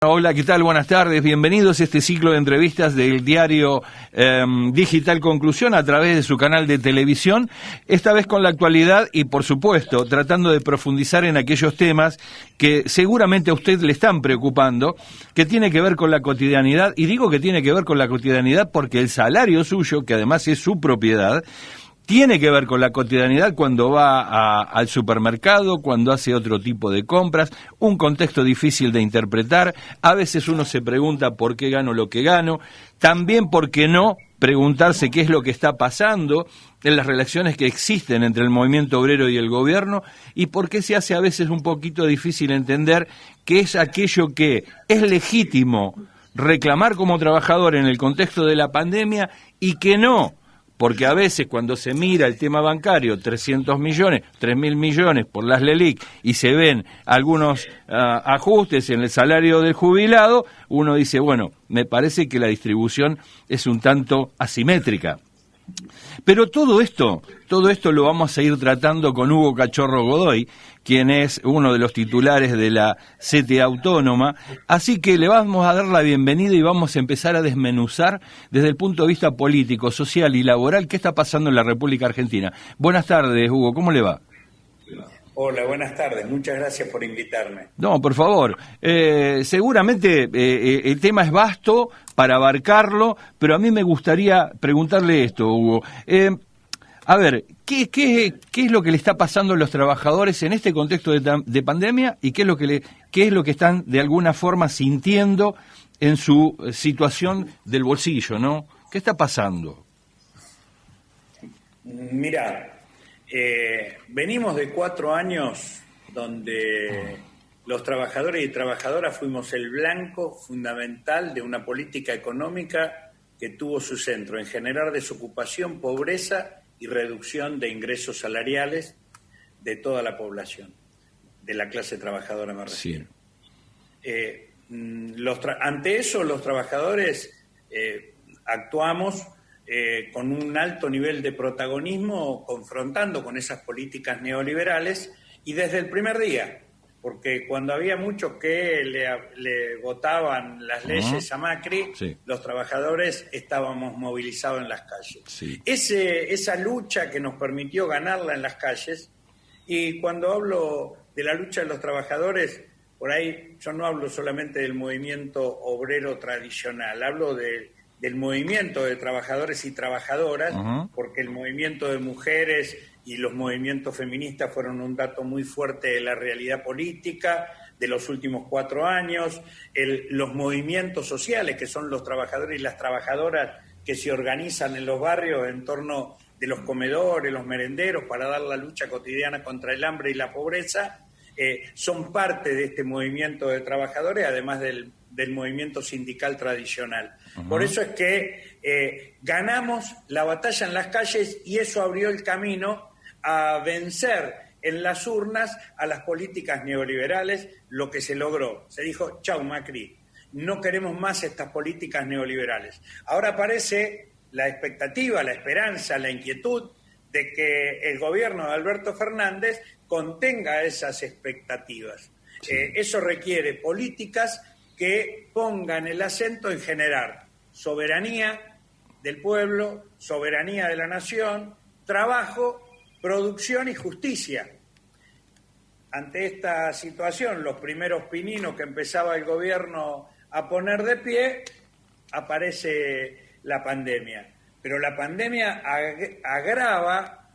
Hola, ¿qué tal? Buenas tardes, bienvenidos a este ciclo de entrevistas del diario Digital Conclusión a través de su canal de televisión, esta vez con la actualidad y por supuesto tratando de profundizar en aquellos temas que seguramente a usted le están preocupando, que tiene que ver con la cotidianidad, y digo que tiene que ver con la cotidianidad porque el salario suyo, que además es su propiedad, tiene que ver con la cotidianidad cuando va al supermercado, cuando hace otro tipo de compras, un contexto difícil de interpretar. A veces uno se pregunta por qué gano lo que gano, también por qué no preguntarse qué es lo que está pasando en las relaciones que existen entre el movimiento obrero y el gobierno, y por qué se hace a veces un poquito difícil entender qué es aquello que es legítimo reclamar como trabajador en el contexto de la pandemia y que no. Porque a veces cuando se mira el tema bancario, 300 millones, 3.000 millones por las LELIQ, y se ven algunos ajustes en el salario del jubilado, uno dice, bueno, me parece que la distribución es un tanto asimétrica. Pero todo esto lo vamos a ir tratando con Hugo Cachorro Godoy, quien es uno de los titulares de la CTA Autónoma, así que le vamos a dar la bienvenida y vamos a empezar a desmenuzar desde el punto de vista político, social y laboral qué está pasando en la República Argentina. Buenas tardes, Hugo, ¿cómo le va? Hola, buenas tardes. Muchas gracias por invitarme. No, por favor. Seguramente el tema es vasto para abarcarlo, pero a mí me gustaría preguntarle esto, Hugo. A ver, ¿qué es lo que le está pasando a los trabajadores en este contexto de pandemia y qué es lo que están de alguna forma sintiendo en su situación del bolsillo, ¿no? ¿Qué está pasando? Mirá, venimos de 4 años donde los trabajadores y trabajadoras fuimos el blanco fundamental de una política económica que tuvo su centro en generar desocupación, pobreza y reducción de ingresos salariales de toda la población, de la clase trabajadora me refiero. Sí. Ante eso los trabajadores actuamos con un alto nivel de protagonismo, confrontando con esas políticas neoliberales, y desde el primer día, porque cuando había muchos que le votaban las leyes a Macri, sí, los trabajadores estábamos movilizados en las calles. Sí. Esa lucha que nos permitió ganarla en las calles, y cuando hablo de la lucha de los trabajadores, por ahí yo no hablo solamente del movimiento obrero tradicional, hablo del movimiento de trabajadores y trabajadoras, porque el movimiento de mujeres y los movimientos feministas fueron un dato muy fuerte de la realidad política de los últimos 4 años, los movimientos sociales, que son los trabajadores y las trabajadoras que se organizan en los barrios en torno de los comedores, los merenderos, para dar la lucha cotidiana contra el hambre y la pobreza, son parte de este movimiento de trabajadores, además del movimiento sindical tradicional. Por eso es que ganamos la batalla en las calles, y eso abrió el camino a vencer en las urnas a las políticas neoliberales. Lo que se logró, se dijo, chau Macri, no queremos más estas políticas neoliberales. Ahora aparece la expectativa, la esperanza, la inquietud de que el gobierno de Alberto Fernández contenga esas expectativas. Sí. Eso requiere políticas que pongan el acento en generar soberanía del pueblo, soberanía de la nación, trabajo, producción y justicia. Ante esta situación, los primeros pininos que empezaba el gobierno a poner de pie, aparece la pandemia. Pero la pandemia agrava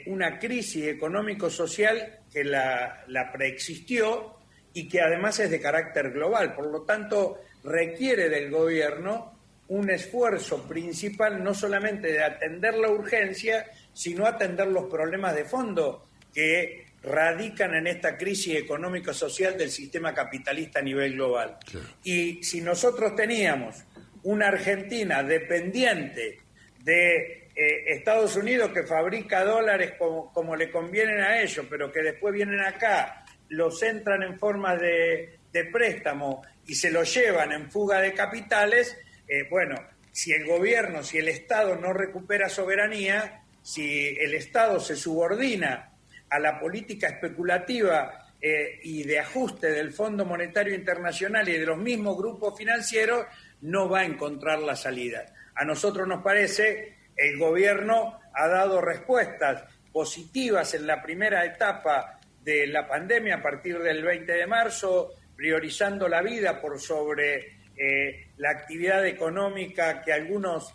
una crisis económico-social que la preexistió y que además es de carácter global. Por lo tanto, requiere del gobierno un esfuerzo principal, no solamente de atender la urgencia, sino atender los problemas de fondo que radican en esta crisis económico-social del sistema capitalista a nivel global. Claro. Y si nosotros teníamos una Argentina dependiente de Estados Unidos, que fabrica dólares como le convienen a ellos, pero que después vienen acá, los entran en forma de préstamo y se los llevan en fuga de capitales, bueno, si el gobierno, si el Estado no recupera soberanía, si el Estado se subordina a la política especulativa y de ajuste del Fondo Monetario Internacional y de los mismos grupos financieros, no va a encontrar la salida. A nosotros nos parece, el gobierno ha dado respuestas positivas en la primera etapa de la pandemia a partir del 20 de marzo, priorizando la vida por sobre la actividad económica que algunos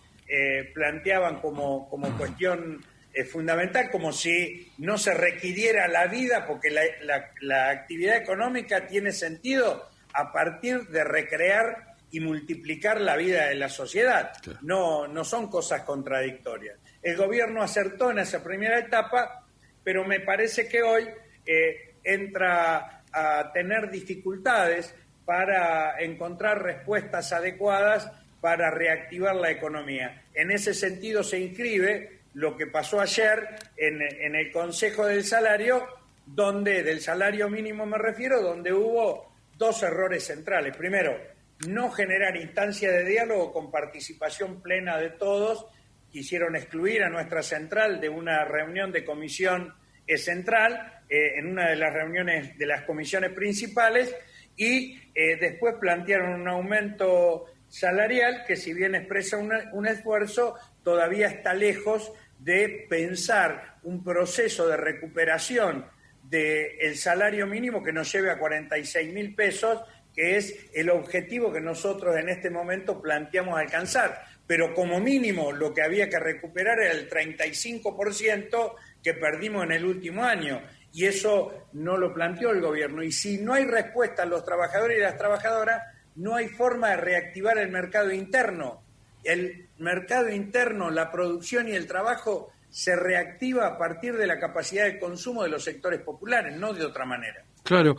planteaban como cuestión fundamental, como si no se requiriera la vida, porque la actividad económica tiene sentido a partir de recrear y multiplicar la vida de la sociedad. No son cosas contradictorias. El gobierno acertó en esa primera etapa, pero me parece que hoy entra a tener dificultades para encontrar respuestas adecuadas para reactivar la economía. En ese sentido se inscribe lo que pasó ayer en el Consejo del Salario, del salario mínimo me refiero, donde hubo dos errores centrales. Primero, no generar instancias de diálogo con participación plena de todos. Quisieron excluir a nuestra central de una reunión de comisión central, en una de las reuniones de las comisiones principales, y después plantearon un aumento salarial que, si bien expresa un esfuerzo, todavía está lejos de pensar un proceso de recuperación del salario mínimo que nos lleve a 46.000 pesos, que es el objetivo que nosotros en este momento planteamos alcanzar. Pero como mínimo lo que había que recuperar era el 35% que perdimos en el último año, y eso no lo planteó el gobierno. Y si no hay respuesta a los trabajadores y las trabajadoras, no hay forma de reactivar el mercado interno. El mercado interno, la producción y el trabajo se reactiva a partir de la capacidad de consumo de los sectores populares, no de otra manera. Claro.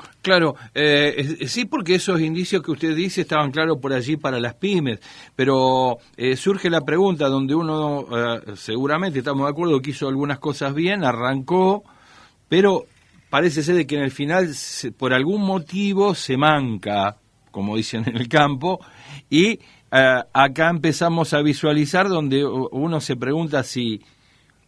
Sí, porque esos indicios que usted dice estaban claros por allí para las pymes, pero surge la pregunta donde uno, seguramente estamos de acuerdo que hizo algunas cosas bien, arrancó, pero parece ser de que en el final, por algún motivo, se manca, como dicen en el campo, y acá empezamos a visualizar donde uno se pregunta si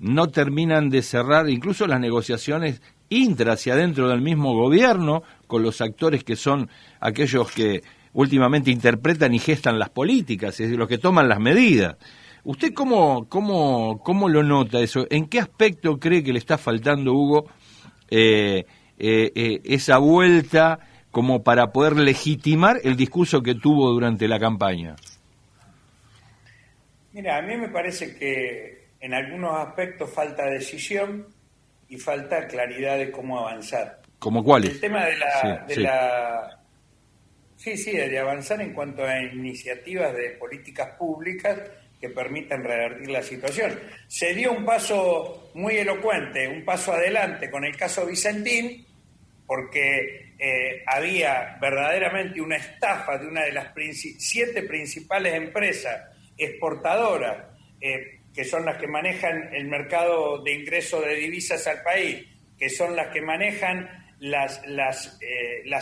no terminan de cerrar incluso las negociaciones intra hacia adentro del mismo gobierno con los actores que son aquellos que últimamente interpretan y gestan las políticas, es decir, los que toman las medidas. ¿Usted cómo lo nota eso? ¿En qué aspecto cree que le está faltando, Hugo, esa vuelta como para poder legitimar el discurso que tuvo durante la campaña? Mira, a mí me parece que en algunos aspectos falta decisión y falta claridad de cómo avanzar. ¿Cómo cuáles? El tema de avanzar en cuanto a iniciativas de políticas públicas que permitan revertir la situación. Se dio un paso muy elocuente, un paso adelante con el caso Vicentín, porque había verdaderamente una estafa de una de las 7 principales empresas exportadoras, que son las que manejan el mercado de ingreso de divisas al país, que son las que manejan las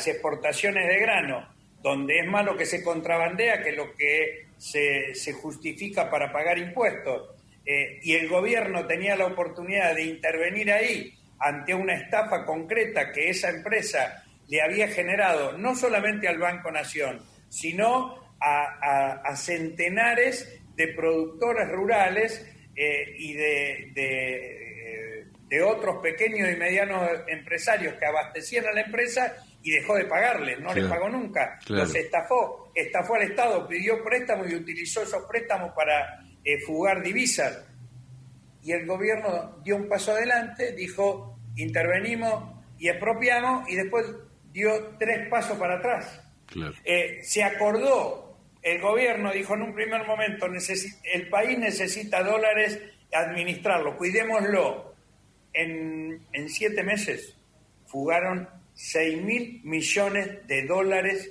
exportaciones de grano, donde es más lo que se contrabandea que lo que se justifica para pagar impuestos. Y el gobierno tenía la oportunidad de intervenir ahí ante una estafa concreta que esa empresa le había generado no solamente al Banco Nación, sino a centenares de productores rurales y de otros pequeños y medianos empresarios que abastecían a la empresa y dejó de pagarles, no les pagó nunca, los estafó al Estado, pidió préstamos y utilizó esos préstamos para fugar divisas. Y el gobierno dio un paso adelante, dijo, intervenimos y expropiamos, y después dio 3 pasos para atrás. Se acordó, el gobierno dijo en un primer momento, el país necesita dólares, administrarlo, cuidémoslo. En 7 meses fugaron 6.000 millones de dólares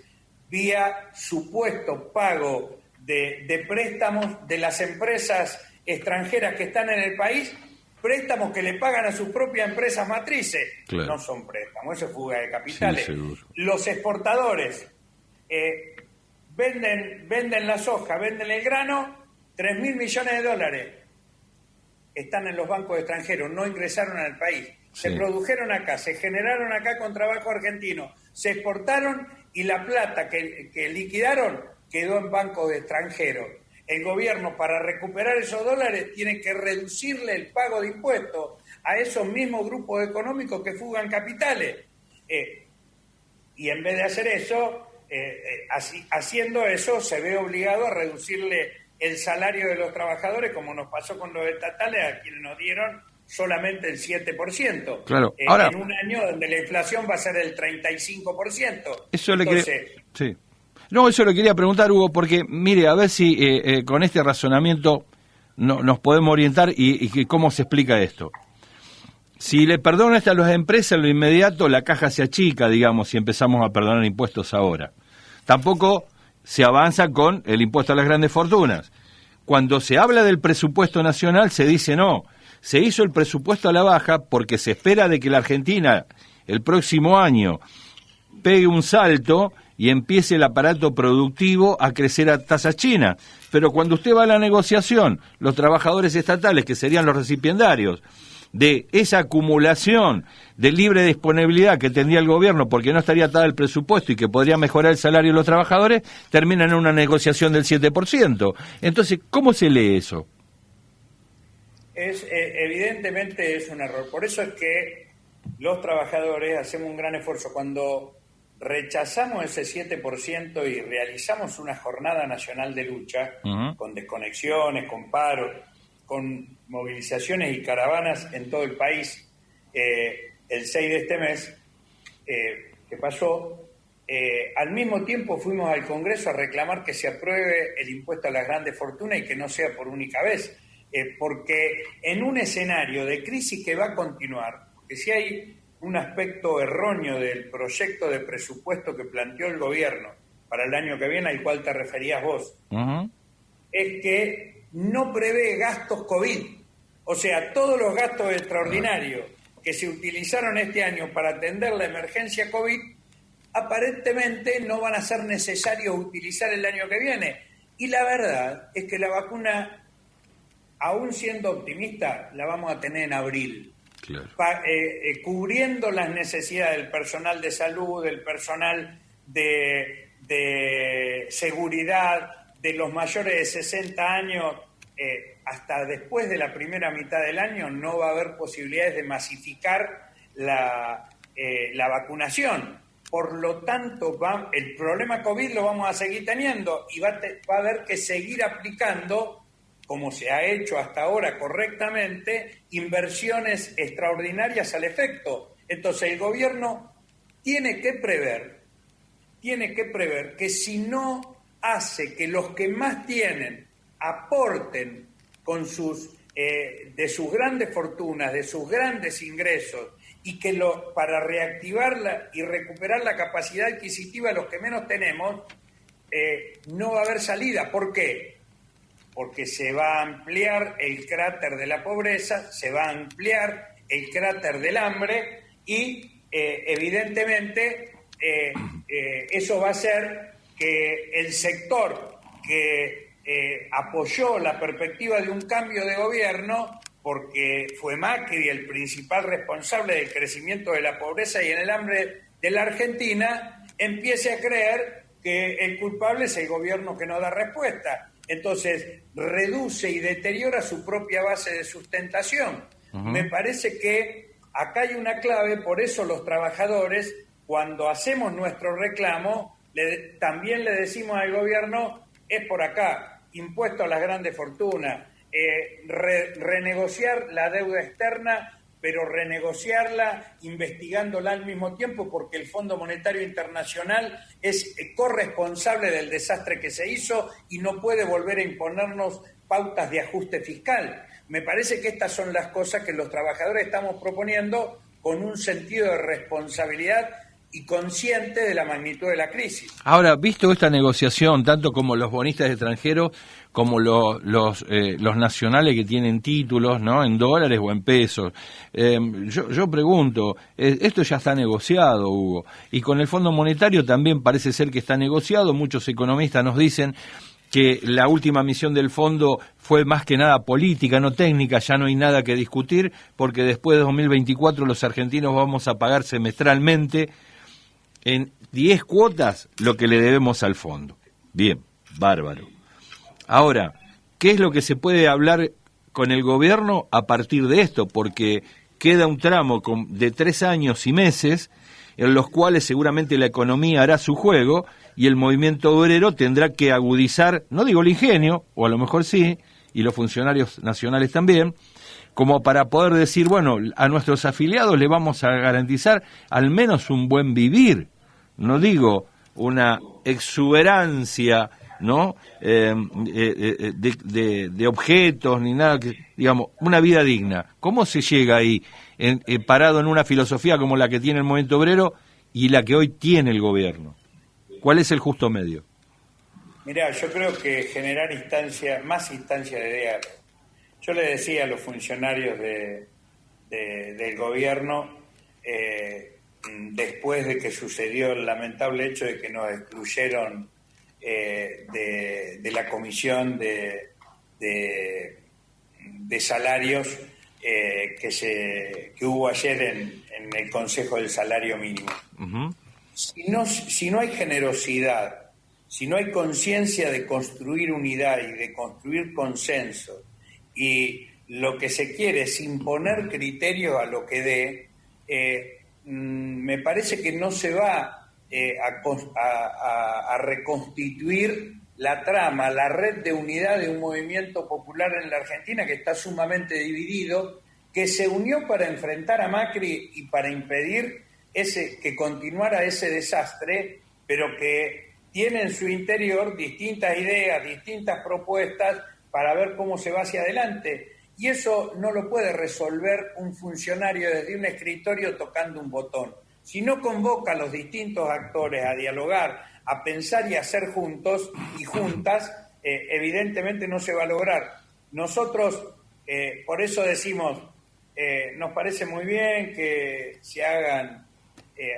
vía supuesto pago de préstamos de las empresas extranjeras que están en el país, préstamos que le pagan a sus propias empresas matrices. No son préstamos, eso es fuga de capitales. Los exportadores venden la soja, venden el grano, 3.000 millones de dólares están en los bancos extranjeros, no ingresaron al país. se produjeron acá, se generaron acá con trabajo argentino, se exportaron y la plata que liquidaron quedó en bancos extranjeros. El gobierno, para recuperar esos dólares, tiene que reducirle el pago de impuestos a esos mismos grupos económicos que fugan capitales. Y en vez de hacer eso, haciendo eso, se ve obligado a reducirle el salario de los trabajadores, como nos pasó con los estatales, a quienes nos dieron solamente el 7%. Claro. Ahora, en un año donde la inflación va a ser el 35%. Eso Entonces, sí. No, eso le quería preguntar, Hugo, porque, mire, a ver si con este razonamiento nos podemos orientar y cómo se explica esto. Si le perdonan esto a las empresas, en lo inmediato la caja se achica, digamos, si empezamos a perdonar impuestos ahora. Tampoco se avanza con el impuesto a las grandes fortunas. Cuando se habla del presupuesto nacional, se dice no, se hizo el presupuesto a la baja porque se espera de que la Argentina el próximo año pegue un salto y empiece el aparato productivo a crecer a tasa china. Pero cuando usted va a la negociación, los trabajadores estatales, que serían los recipiendarios de esa acumulación de libre disponibilidad que tendría el gobierno porque no estaría atado el presupuesto y que podría mejorar el salario de los trabajadores, terminan en una negociación del 7%. Entonces, ¿cómo se lee eso? Evidentemente es un error. Por eso es que los trabajadores hacemos un gran esfuerzo. Cuando rechazamos ese 7% y realizamos una jornada nacional de lucha, con desconexiones, con paros, con movilizaciones y caravanas en todo el país, el 6 de este mes, que pasó, al mismo tiempo fuimos al Congreso a reclamar que se apruebe el impuesto a las grandes fortunas y que no sea por única vez, porque en un escenario de crisis que va a continuar, que si hay un aspecto erróneo del proyecto de presupuesto que planteó el gobierno para el año que viene, al cual te referías vos, es que no prevé gastos COVID. O sea, todos los gastos extraordinarios que se utilizaron este año para atender la emergencia COVID, aparentemente no van a ser necesarios utilizar el año que viene. Y la verdad es que la vacuna, aún siendo optimista, la vamos a tener en abril. Claro. Cubriendo las necesidades del personal de salud, del personal de seguridad, de los mayores de 60 años, hasta después de la primera mitad del año no va a haber posibilidades de masificar la vacunación. Por lo tanto, el problema COVID lo vamos a seguir teniendo y va a haber que seguir aplicando, como se ha hecho hasta ahora correctamente, inversiones extraordinarias al efecto. Entonces el gobierno tiene que prever que si no hace que los que más tienen aporten con de sus grandes fortunas, de sus grandes ingresos, y que para reactivarla y recuperar la capacidad adquisitiva de los que menos tenemos, no va a haber salida. ¿Por qué? Porque se va a ampliar el cráter de la pobreza, se va a ampliar el cráter del hambre y evidentemente eso va a hacer que el sector que apoyó la perspectiva de un cambio de gobierno, porque fue Macri el principal responsable del crecimiento de la pobreza y en el hambre de la Argentina, empiece a creer que el culpable es el gobierno que no da respuesta. Entonces, reduce y deteriora su propia base de sustentación. Me parece que acá hay una clave, por eso los trabajadores, cuando hacemos nuestro reclamo, también le decimos al gobierno, es por acá, impuesto a las grandes fortunas, renegociar la deuda externa, pero renegociarla investigándola al mismo tiempo, porque el Fondo Monetario Internacional es corresponsable del desastre que se hizo y no puede volver a imponernos pautas de ajuste fiscal. Me parece que estas son las cosas que los trabajadores estamos proponiendo con un sentido de responsabilidad y consciente de la magnitud de la crisis. Ahora, visto esta negociación, tanto como los bonistas extranjeros, como los nacionales que tienen títulos, ¿no?, en dólares o en pesos, yo pregunto, esto ya está negociado, Hugo, y con el Fondo Monetario también parece ser que está negociado. Muchos economistas nos dicen que la última misión del fondo fue más que nada política, no técnica, ya no hay nada que discutir, porque después de 2024 los argentinos vamos a pagar semestralmente en 10 cuotas lo que le debemos al fondo. Bien, bárbaro. Ahora, ¿qué es lo que se puede hablar con el gobierno a partir de esto? Porque queda un tramo de 3 años y meses en los cuales seguramente la economía hará su juego y el movimiento obrero tendrá que agudizar, no digo el ingenio, o a lo mejor sí, y los funcionarios nacionales también, como para poder decir, bueno, a nuestros afiliados le vamos a garantizar al menos un buen vivir, no digo una exuberancia, ¿no? De objetos ni nada, que digamos, una vida digna. ¿Cómo se llega ahí, parado en una filosofía como la que tiene el movimiento obrero y la que hoy tiene el gobierno? ¿Cuál es el justo medio? Mirá, yo creo que generar más instancias de diálogo. Yo le decía a los funcionarios del gobierno, después de que sucedió el lamentable hecho de que nos excluyeron de la comisión de salarios que hubo ayer en el Consejo del Salario Mínimo. Uh-huh. Si no hay generosidad, si no hay conciencia de construir unidad y de construir consenso, y lo que se quiere es imponer criterios a lo que dé, me parece que no se va a reconstituir la trama, la red de unidad de un movimiento popular en la Argentina que está sumamente dividido, que se unió para enfrentar a Macri y para impedir que continuara ese desastre, pero que tiene en su interior distintas ideas, distintas propuestas para ver cómo se va hacia adelante. Y eso no lo puede resolver un funcionario desde un escritorio tocando un botón. Si no convoca a los distintos actores a dialogar, a pensar y a hacer juntos y juntas, evidentemente no se va a lograr. Nosotros, por eso decimos, nos parece muy bien que se hagan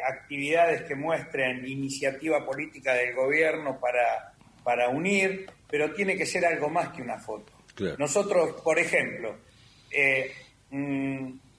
actividades que muestren iniciativa política del gobierno para unir, pero tiene que ser algo más que una foto. Claro. Nosotros, por ejemplo,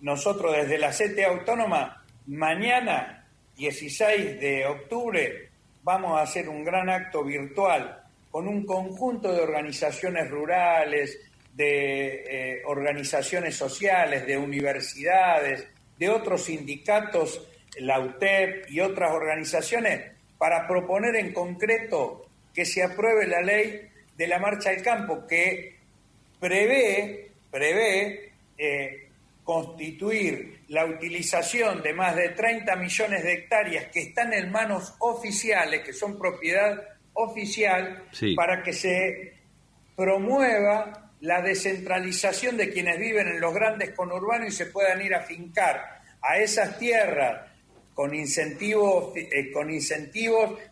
nosotros desde la CTA Autónoma, mañana, 16 de octubre, vamos a hacer un gran acto virtual con un conjunto de organizaciones rurales, de organizaciones sociales, de universidades, de otros sindicatos, la UTEP y otras organizaciones, para proponer en concreto que se apruebe la ley de la marcha al campo, que prevé constituir la utilización de más de 30 millones de hectáreas que están en manos oficiales, que son propiedad oficial, sí, para que se promueva la descentralización de quienes viven en los grandes conurbanos y se puedan ir a fincar a esas tierras con incentivos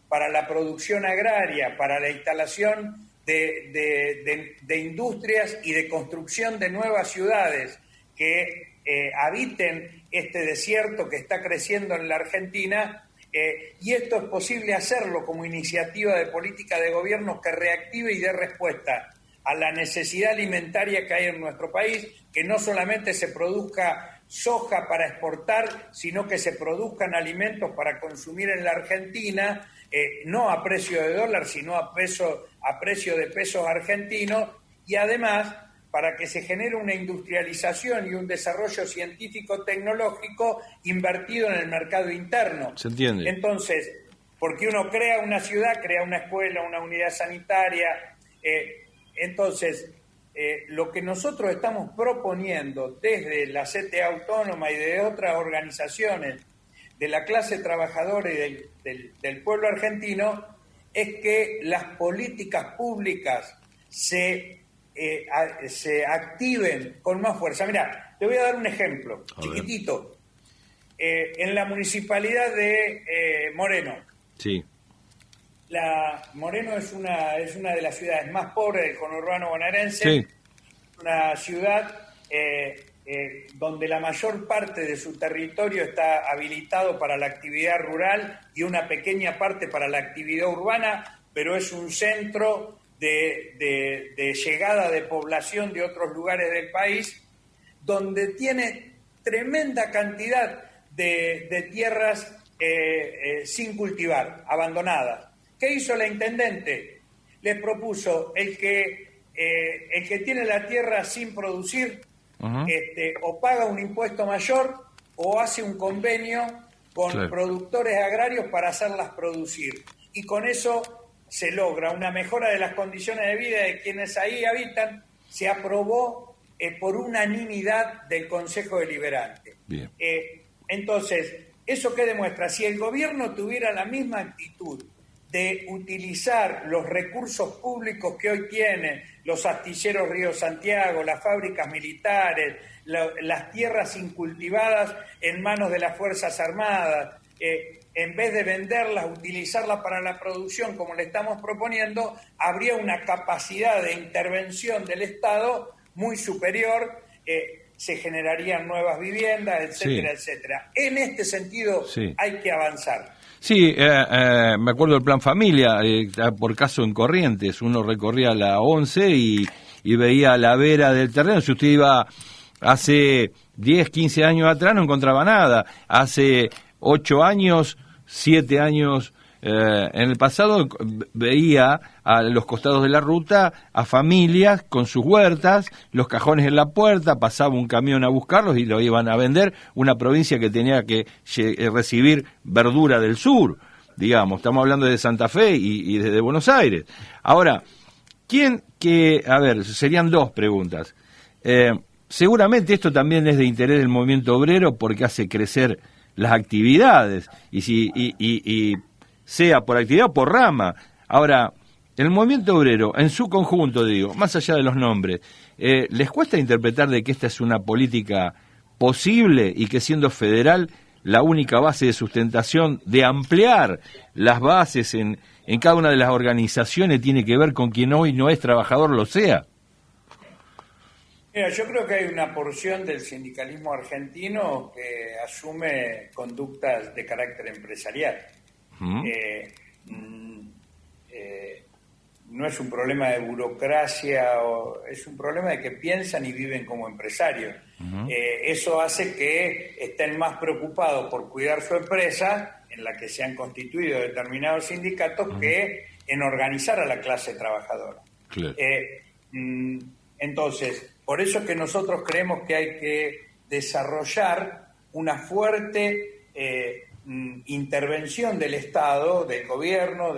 para la producción agraria, para la instalación de industrias y de construcción de nuevas ciudades que habiten este desierto que está creciendo en la Argentina, y esto es posible hacerlo como iniciativa de política de gobierno que reactive y dé respuesta a la necesidad alimentaria que hay en nuestro país, que no solamente se produzca soja para exportar, sino que se produzcan alimentos para consumir en la Argentina, no a precio de dólar, sino a precio de pesos argentinos, y además para que se genere una industrialización y un desarrollo científico-tecnológico invertido en el mercado interno. ¿Se entiende? Entonces, porque uno crea una ciudad, crea una escuela, una unidad sanitaria, entonces, lo que nosotros estamos proponiendo desde la CTA Autónoma y de otras organizaciones de la clase trabajadora y del pueblo argentino es que las políticas públicas se activen con más fuerza. Mirá, te voy a dar un ejemplo chiquitito. En la municipalidad de Moreno. Sí. Moreno es una de las ciudades más pobres del conurbano bonaerense, sí, una ciudad donde la mayor parte de su territorio está habilitado para la actividad rural y una pequeña parte para la actividad urbana, pero es un centro de llegada de población de otros lugares del país, donde tiene tremenda cantidad de tierras sin cultivar, abandonadas. ¿Qué hizo la intendente? Les propuso el que tiene la tierra sin producir, o paga un impuesto mayor o hace un convenio con productores agrarios para hacerlas producir. Y con eso se logra una mejora de las condiciones de vida de quienes ahí habitan. Se aprobó por unanimidad del Consejo Deliberante. Entonces, ¿eso qué demuestra? Si el gobierno tuviera la misma actitud de utilizar los recursos públicos que hoy tiene, los astilleros Río Santiago, las fábricas militares, las tierras incultivadas en manos de las Fuerzas Armadas, en vez de venderlas, utilizarlas para la producción como le estamos proponiendo, habría una capacidad de intervención del Estado muy superior, se generarían nuevas viviendas, etcétera, etcétera. En este sentido hay que avanzar. Sí, me acuerdo del Plan Familia, por caso en Corrientes, uno recorría la 11 y veía la vera del terreno. Si usted iba hace 10, 15 años atrás no encontraba nada, hace 8 años, 7 años en el pasado veía a los costados de la ruta a familias con sus huertas, los cajones en la puerta, pasaba un camión a buscarlos y lo iban a vender, una provincia que tenía que recibir verdura del sur, digamos, estamos hablando de Santa Fe y desde Buenos Aires. Ahora, serían dos preguntas. Seguramente esto también es de interés del movimiento obrero porque hace crecer las actividades, y sea por actividad o por rama. Ahora, el movimiento obrero, en su conjunto, digo, más allá de los nombres, ¿les cuesta interpretar de que esta es una política posible y que siendo federal la única base de sustentación de ampliar las bases en cada una de las organizaciones tiene que ver con quien hoy no es trabajador lo sea? Mira, yo creo que hay una porción del sindicalismo argentino que asume conductas de carácter empresarial. No es un problema de burocracia, es un problema de que piensan y viven como empresarios. Eso hace que estén más preocupados por cuidar su empresa, en la que se han constituido determinados sindicatos, que en organizar a la clase trabajadora. Entonces, por eso es que nosotros creemos que hay que desarrollar una fuerte intervención del Estado, del gobierno,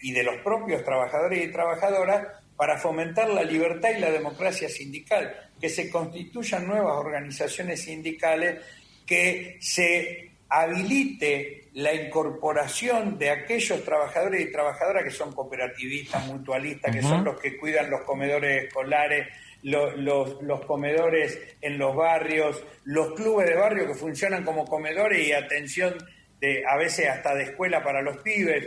y de los propios trabajadores y trabajadoras para fomentar la libertad y la democracia sindical, que se constituyan nuevas organizaciones sindicales, que se habilite la incorporación de aquellos trabajadores y trabajadoras que son cooperativistas, mutualistas, que son los que cuidan los comedores escolares, los comedores en los barrios, los clubes de barrio que funcionan como comedores y atención a veces hasta de escuela para los pibes.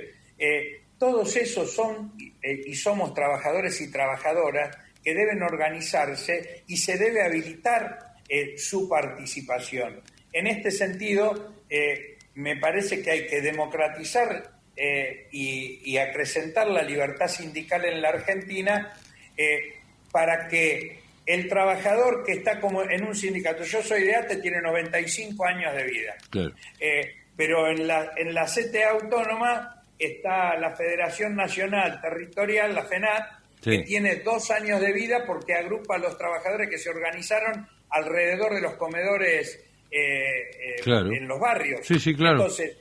Todos esos son y somos trabajadores y trabajadoras que deben organizarse y se debe habilitar su participación. En este sentido, me parece que hay que democratizar y acrecentar la libertad sindical en la Argentina, para que el trabajador que está como en un sindicato, yo soy de ATE, tiene 95 años de vida, pero en la CTA autónoma está la Federación Nacional Territorial, la FENAT, que tiene 2 años de vida porque agrupa a los trabajadores que se organizaron alrededor de los comedores en los barrios. Entonces,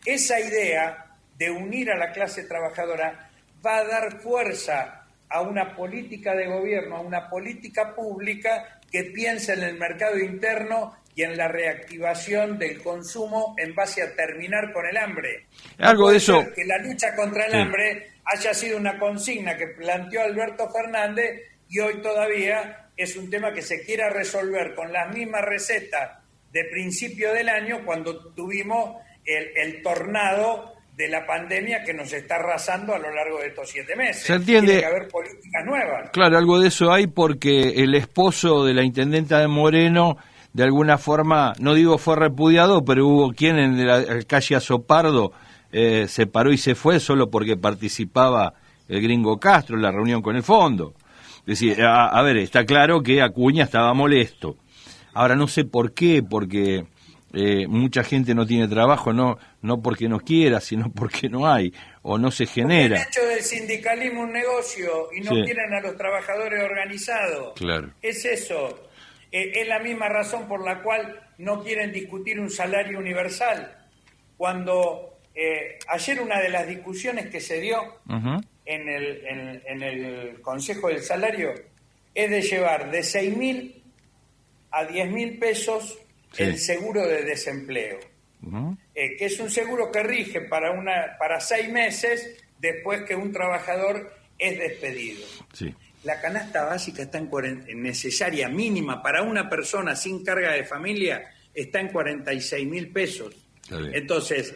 esa idea de unir a la clase trabajadora va a dar fuerza a una política de gobierno, a una política pública que piense en el mercado interno y en la reactivación del consumo en base a terminar con el hambre. Algo de eso. Que la lucha contra el hambre haya sido una consigna que planteó Alberto Fernández y hoy todavía es un tema que se quiera resolver con las mismas recetas de principio del año, cuando tuvimos el tornado de la pandemia que nos está arrasando a lo largo de estos 7 meses. Se entiende. Tiene que haber políticas nuevas. Claro, algo de eso hay porque el esposo de la intendenta de Moreno, de alguna forma, no digo fue repudiado, pero hubo quien en la calle Azopardo se paró y se fue solo porque participaba el gringo Castro, la reunión con el fondo. Es decir, a ver, está claro que Acuña estaba molesto. Ahora no sé por qué, porque mucha gente no tiene trabajo, no porque no quiera, sino porque no hay, o no se genera. Porque han hecho del sindicalismo un negocio y no Sí. quieren a los trabajadores organizados. Claro. Es eso. Es la misma razón por la cual no quieren discutir un salario universal. Cuando ayer una de las discusiones que se dio Uh-huh. en el Consejo del Salario es de llevar de 6.000 a 10.000 pesos Sí. el seguro de desempleo, Uh-huh. que es un seguro que rige para 6 meses después que un trabajador es despedido. Sí. La canasta básica está en necesaria mínima para una persona sin carga de familia está en 46.000 pesos. Está bien. Entonces,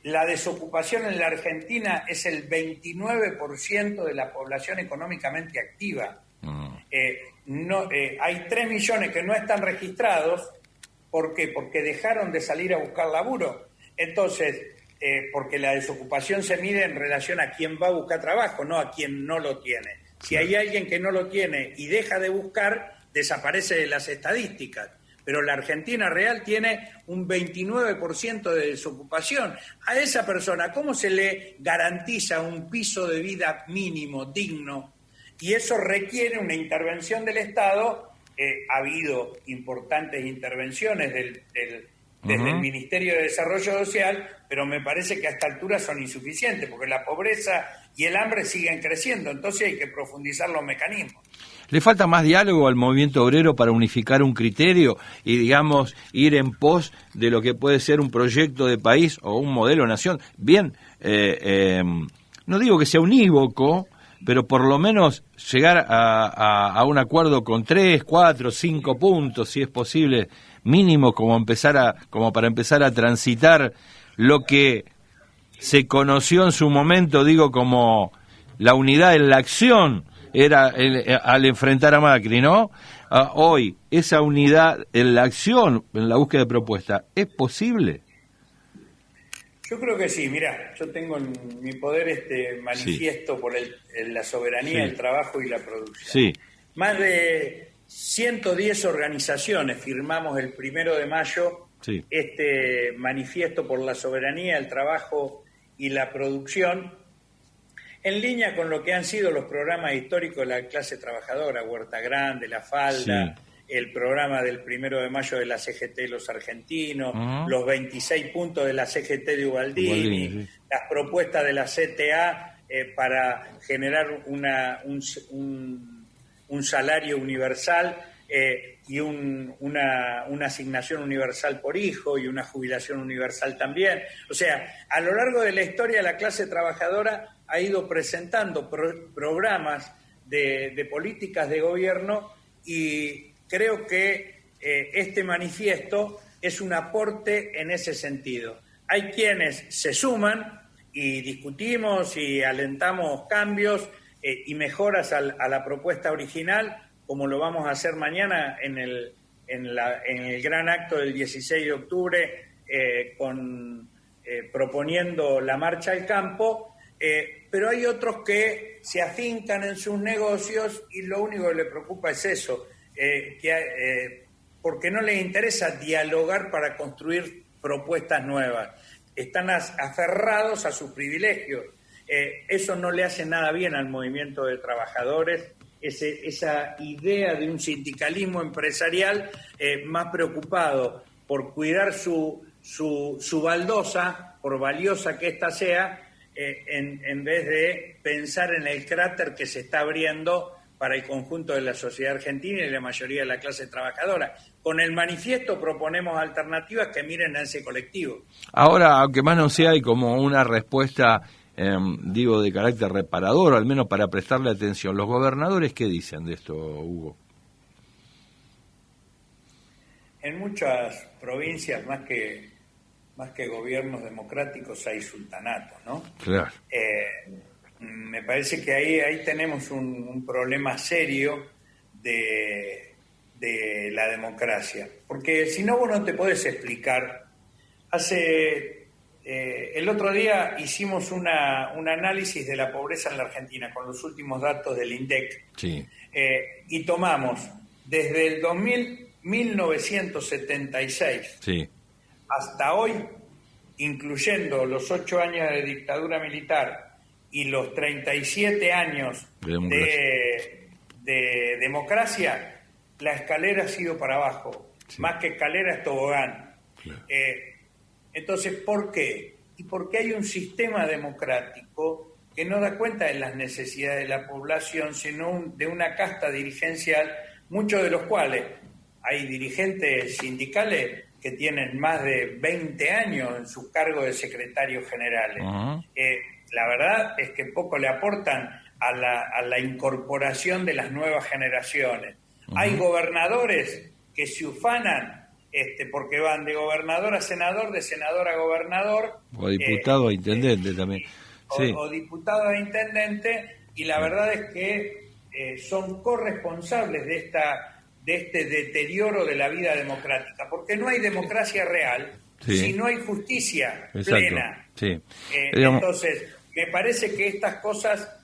la desocupación en la Argentina es el 29% de la población económicamente activa. Hay 3 millones que no están registrados. ¿Por qué? Porque dejaron de salir a buscar laburo. Entonces, porque la desocupación se mide en relación a quién va a buscar trabajo, no a quien no lo tiene. Si hay alguien que no lo tiene y deja de buscar, desaparece de las estadísticas. Pero la Argentina real tiene un 29% de desocupación. A esa persona, ¿cómo se le garantiza un piso de vida mínimo, digno? Y eso requiere una intervención del Estado. Ha habido importantes intervenciones desde el Ministerio de Desarrollo Social, pero me parece que a esta altura son insuficientes, porque la pobreza y el hambre siguen creciendo, entonces hay que profundizar los mecanismos. ¿Le falta más diálogo al movimiento obrero para unificar un criterio y, digamos, ir en pos de lo que puede ser un proyecto de país o un modelo de nación? Bien, no digo que sea unívoco, pero por lo menos llegar a un acuerdo con 3, 4, 5 puntos, si es posible, mínimo, como para empezar a transitar lo que se conoció en su momento, digo, como la unidad en la acción, era al enfrentar a Macri, ¿no? Hoy, esa unidad en la acción, en la búsqueda de propuesta, ¿es posible? Yo creo que sí. Mira, yo tengo en mi poder este manifiesto por la soberanía, el trabajo y la producción. Sí. Más de 110 organizaciones firmamos el 1 de mayo este manifiesto por la soberanía, el trabajo y la producción, en línea con lo que han sido los programas históricos de la clase trabajadora, Huerta Grande, La Falda, el programa del 1 de mayo de la CGT Los Argentinos, los 26 puntos de la CGT de Ubaldini, las propuestas de la CTA para generar un salario universal y una asignación universal por hijo y una jubilación universal también. O sea, a lo largo de la historia la clase trabajadora ha ido presentando programas de políticas de gobierno y creo que este manifiesto es un aporte en ese sentido. Hay quienes se suman y discutimos y alentamos cambios y mejoras a la propuesta original, como lo vamos a hacer mañana en el gran acto del 16 de octubre, proponiendo la marcha al campo, pero hay otros que se afincan en sus negocios y lo único que les preocupa es eso, porque no les interesa dialogar para construir propuestas nuevas. Están aferrados a sus privilegios. Eso no le hace nada bien al movimiento de trabajadores, esa idea de un sindicalismo empresarial más preocupado por cuidar su baldosa, por valiosa que ésta sea, en vez de pensar en el cráter que se está abriendo para el conjunto de la sociedad argentina y la mayoría de la clase trabajadora. Con el manifiesto proponemos alternativas que miren a ese colectivo. Ahora, aunque más no sea, hay como una respuesta, de carácter reparador, o al menos para prestarle atención. ¿Los gobernadores qué dicen de esto, Hugo? En muchas provincias, más que gobiernos democráticos, hay sultanatos, ¿no? Claro. Me parece que ahí tenemos un problema serio de la democracia. Porque si no, vos no te podés explicar. Hace el otro día hicimos un análisis de la pobreza en la Argentina con los últimos datos del INDEC. Sí. Y tomamos desde el 1976 Sí. hasta hoy, incluyendo los 8 años de dictadura militar y los 37 años de democracia, la escalera ha sido para abajo. Sí. Más que escalera es tobogán. Claro. Entonces, ¿por qué? Y porque hay un sistema democrático que no da cuenta de las necesidades de la población, sino de una casta dirigencial, muchos de los cuales hay dirigentes sindicales que tienen más de 20 años en su cargo de secretarios generales. Uh-huh. La verdad es que poco le aportan a la incorporación de las nuevas generaciones. Uh-huh. Hay gobernadores que se ufanan porque van de gobernador a senador, de senador a gobernador. O diputado a intendente también. Sí. O diputado a intendente, y la verdad es que son corresponsables de este deterioro de la vida democrática, porque no hay democracia real si no hay justicia plena. Sí. Entonces, me parece que estas cosas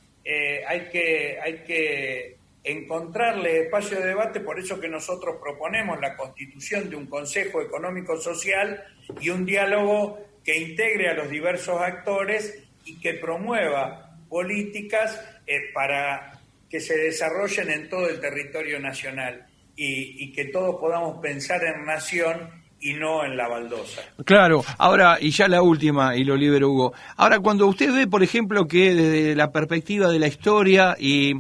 hay que encontrarle espacio de debate, por eso que nosotros proponemos la constitución de un Consejo Económico Social y un diálogo que integre a los diversos actores y que promueva políticas para que se desarrollen en todo el territorio nacional y que todos podamos pensar en nación y no en la baldosa. Claro, ahora, y ya la última, y lo libero, Hugo. Ahora, cuando usted ve, por ejemplo, que desde la perspectiva de la historia y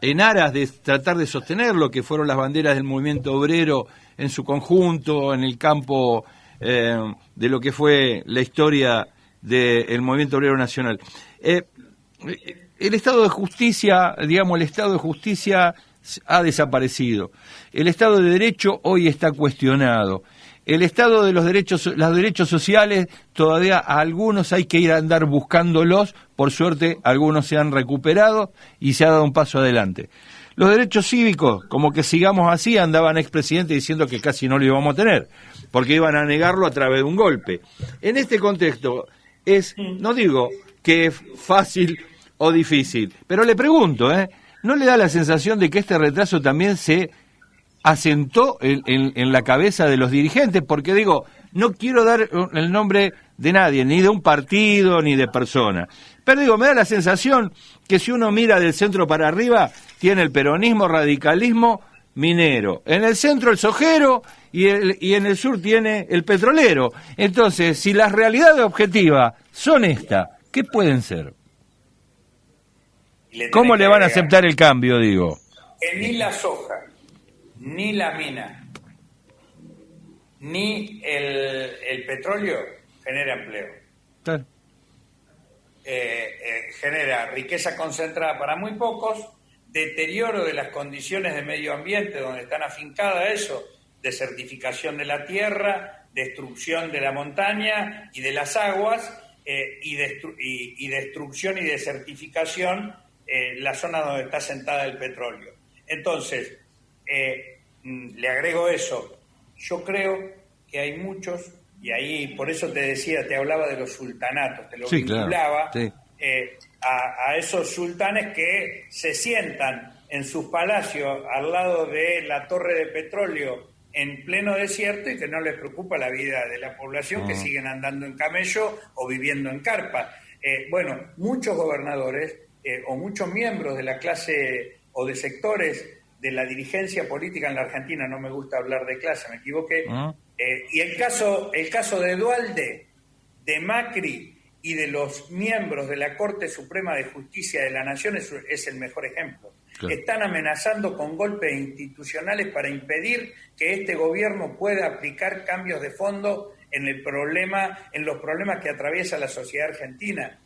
en aras de tratar de sostener lo que fueron las banderas del movimiento obrero en su conjunto, en el campo de lo que fue la historia del movimiento obrero nacional, el Estado de Justicia, digamos, el Estado de Justicia ha desaparecido. El Estado de Derecho hoy está cuestionado. El Estado de los derechos sociales, todavía a algunos hay que ir a andar buscándolos. Por suerte, algunos se han recuperado y se ha dado un paso adelante. Los derechos cívicos, como que sigamos así, andaban expresidentes diciendo que casi no lo íbamos a tener, porque iban a negarlo a través de un golpe. En este contexto, no digo que es fácil o difícil, pero le pregunto, ¿no le da la sensación de que este retraso también se asentó en la cabeza de los dirigentes? Porque digo, no quiero dar el nombre de nadie, ni de un partido, ni de persona, pero digo, me da la sensación que si uno mira del centro para arriba, tiene el peronismo, radicalismo, minero, en el centro el sojero y en el sur tiene el petrolero. Entonces, si las realidades objetivas son estas, ¿qué pueden ser? ¿Cómo le van a aceptar el cambio, digo? Que ni la soja, ni la mina, ni el petróleo genera empleo. Claro. Genera riqueza concentrada para muy pocos, deterioro de las condiciones de medio ambiente donde están afincadas eso, desertificación de la tierra, destrucción de la montaña y de las aguas, y destrucción y desertificación la zona donde está sentada el petróleo. Entonces, le agrego eso, yo creo que hay muchos, y ahí por eso te decía, te hablaba de los sultanatos, te lo vinculaba, claro, sí, a esos sultanes que se sientan en sus palacios al lado de la torre de petróleo en pleno desierto y que no les preocupa la vida de la población, que siguen andando en camello o viviendo en carpa. Bueno, muchos gobernadores o muchos miembros de la clase o de sectores de la dirigencia política en la Argentina, no me gusta hablar de clase, me equivoqué, y el caso de Duhalde, de Macri y de los miembros de la Corte Suprema de Justicia de la Nación es el mejor ejemplo. Claro. Están amenazando con golpes institucionales para impedir que este gobierno pueda aplicar cambios de fondo en los problemas que atraviesa la sociedad argentina.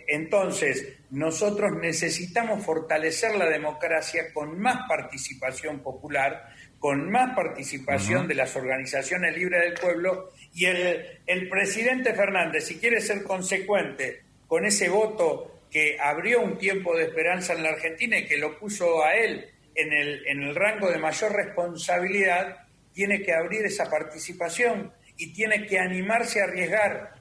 Entonces, nosotros necesitamos fortalecer la democracia con más participación popular, con más participación de las organizaciones libres del pueblo, y el presidente Fernández, si quiere ser consecuente con ese voto que abrió un tiempo de esperanza en la Argentina y que lo puso a él en el rango de mayor responsabilidad, tiene que abrir esa participación y tiene que animarse a arriesgar.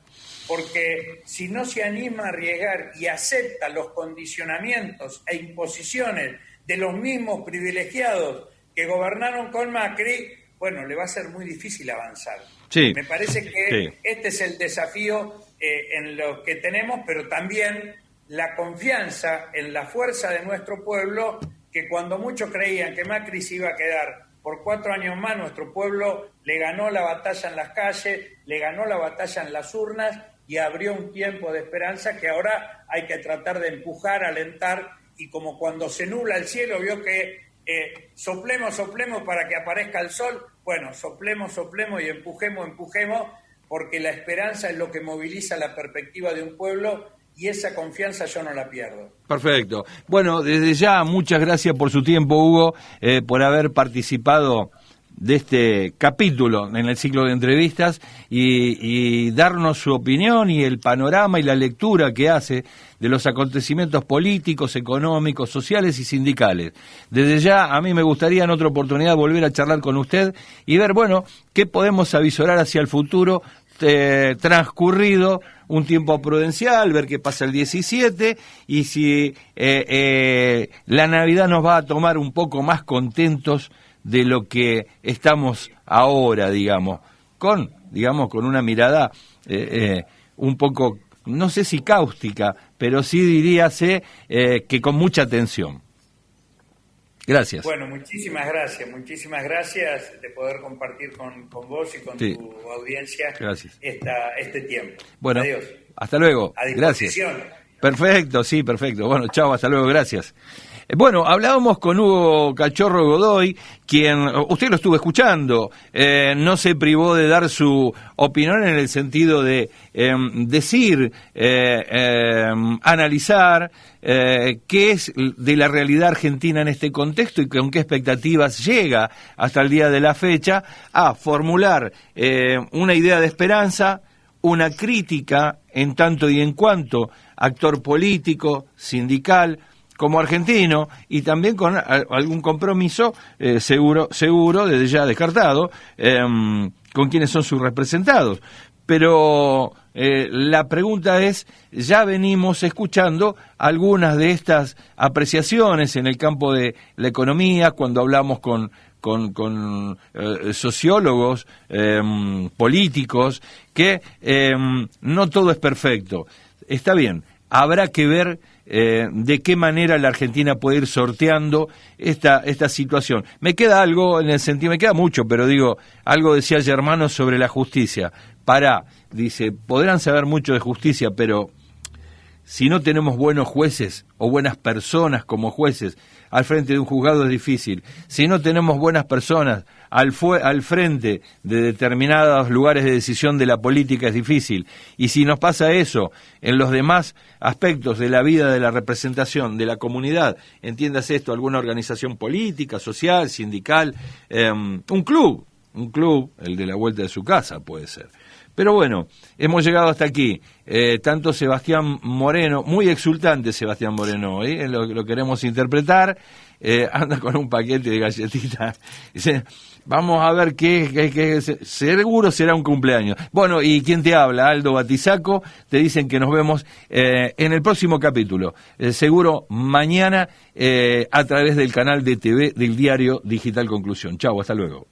porque si no se anima a arriesgar y acepta los condicionamientos e imposiciones de los mismos privilegiados que gobernaron con Macri, bueno, le va a ser muy difícil avanzar. Sí. Me parece que este es el desafío en lo que tenemos, pero también la confianza en la fuerza de nuestro pueblo, que cuando muchos creían que Macri se iba a quedar por 4 años más, nuestro pueblo le ganó la batalla en las calles, le ganó la batalla en las urnas y abrió un tiempo de esperanza que ahora hay que tratar de empujar, alentar, y como cuando se nubla el cielo, vio que soplemos para que aparezca el sol, bueno, soplemos y empujemos, porque la esperanza es lo que moviliza la perspectiva de un pueblo, y esa confianza yo no la pierdo. Perfecto. Bueno, desde ya, muchas gracias por su tiempo, Hugo, por haber participado de este capítulo en el ciclo de entrevistas y darnos su opinión y el panorama y la lectura que hace de los acontecimientos políticos, económicos, sociales y sindicales. Desde ya, a mí me gustaría en otra oportunidad volver a charlar con usted y ver, bueno, qué podemos avisorar hacia el futuro, transcurrido un tiempo prudencial, ver qué pasa el 17 y si la Navidad nos va a tomar un poco más contentos de lo que estamos ahora, digamos, con una mirada un poco, no sé si cáustica, pero sí diríase que con mucha atención. Gracias. Bueno, muchísimas gracias de poder compartir con vos y con tu audiencia este tiempo. Bueno, adiós. Hasta luego. A disposición. Gracias. Perfecto, sí, perfecto. Bueno, chao, hasta luego, gracias. Bueno, hablábamos con Hugo Cachorro Godoy, quien, usted lo estuvo escuchando, no se privó de dar su opinión en el sentido de decir, analizar qué es de la realidad argentina en este contexto y con qué expectativas llega hasta el día de la fecha a formular una idea de esperanza, una crítica en tanto y en cuanto actor político, sindical, como argentino, y también con algún compromiso seguro, desde ya descartado, con quienes son sus representados. Pero la pregunta es, ya venimos escuchando algunas de estas apreciaciones en el campo de la economía, cuando hablamos con sociólogos, políticos, que no todo es perfecto. Está bien, habrá que ver de qué manera la Argentina puede ir sorteando esta situación. Me queda algo en el sentido, me queda mucho, pero digo, algo decía Germano sobre la justicia. Dice, podrán saber mucho de justicia, pero si no tenemos buenos jueces o buenas personas como jueces al frente de un juzgado es difícil. Si no tenemos buenas personas al frente de determinados lugares de decisión de la política es difícil. Y si nos pasa eso en los demás aspectos de la vida de la representación de la comunidad, entiéndase esto, alguna organización política, social, sindical, un club, el de la vuelta de su casa puede ser. Pero bueno, hemos llegado hasta aquí. Tanto Sebastián Moreno, muy exultante Sebastián Moreno, hoy lo queremos interpretar, anda con un paquete de galletitas. Dice, vamos a ver qué seguro será un cumpleaños. Bueno, y ¿quién te habla? Aldo Batizaco. Te dicen que nos vemos en el próximo capítulo. Seguro mañana a través del canal de TV del diario Digital Conclusión. Chau, hasta luego.